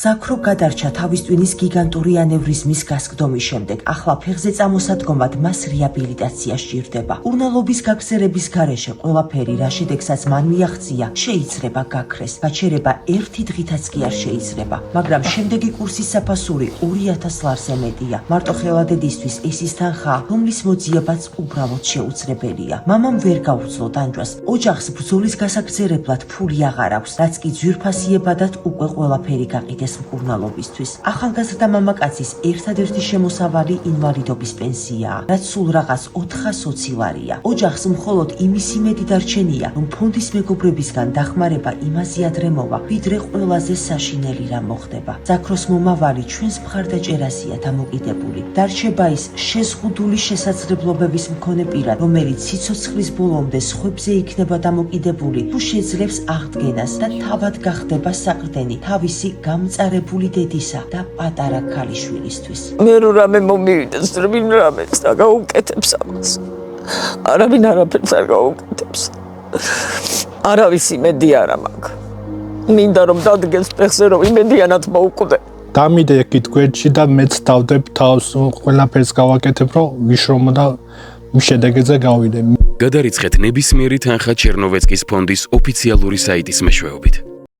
საკრო გადარჩა თავის ტვინის გიგანტური ანევრიზმის გასკდომის შემდეგ. ახლა ფეხზე წამოსადგომად მას რეაბილიტაცია სჭირდება. მკურნალობის გაგზერების გარეშე ყველაფერი, რა შედეგსაც მან მიაღწია, შეიცრება გაქრეს. გაჩერება ერთი დღითაც კი არ შეიცრება, მაგრამ შემდეგი კურსის საფასური 2000 ლარზე მეტია. მარტო ხელადედისთვის ეს ის თანხაა, რომლის მოძიებაც უბრალოდ შეუძლებელია. მამამ ვერ გაუძლო დანჯვას. ოჯახს ბრძოლის გასაგრძელებლად ფული აღარ აქვს, რაც კი ძვირფასიებადად უკვე ყველაფერი გაყიდეს მკურნალობისთვის. ახალგაზრდა მამაკაცის ერთადერთი შემოსავალი ინვალიდობის პენსიაა, რაც სულ რაღაც 420 ლარია. ოჯახს მხოლოდ იმის იმედი დარჩენია, რომ ფონდის მეგობრებისგან დახმარება იმაზე ადრე მოვა, ვიდრე ყველაზე საშინელი რამ მოხდება. ზაქროს მომავალი ჩვენს მხარდაჭერაზეა დამოკიდებული. დარჩება ის შეზღუდული შესაძლებლობების მქონე პირად, რომელიც სიცოცხლის ბოლომდე სხვებზე იქნება დამოკიდებული, თუ შეძლებს აღდგენას და თავად გახდება საყრდენი თავისი გამწარებული დედისა და პატარა ქალიშვილისთვის. მე რო რამე მომივიდეს, ვინ რამეს და გაუკეთებს ამას. არავინ არაფერს არ გაუკეთებს. არავის იმედი არა მაქვს. მინდა რომ დადგეს ფეხზე, რომ იმედიანად მოვკვდე. დამიდეკით გვერდში და მეც დავდებ თავს, ყველაფერს გავაკეთებ, რომ ვიშრომო და შედეგზე გავიდე. გადარიცხეთ ნებისმიერი თანხა ჩერნოვეცკის ფონდის ოფიციალური საიტის მეშვეობით.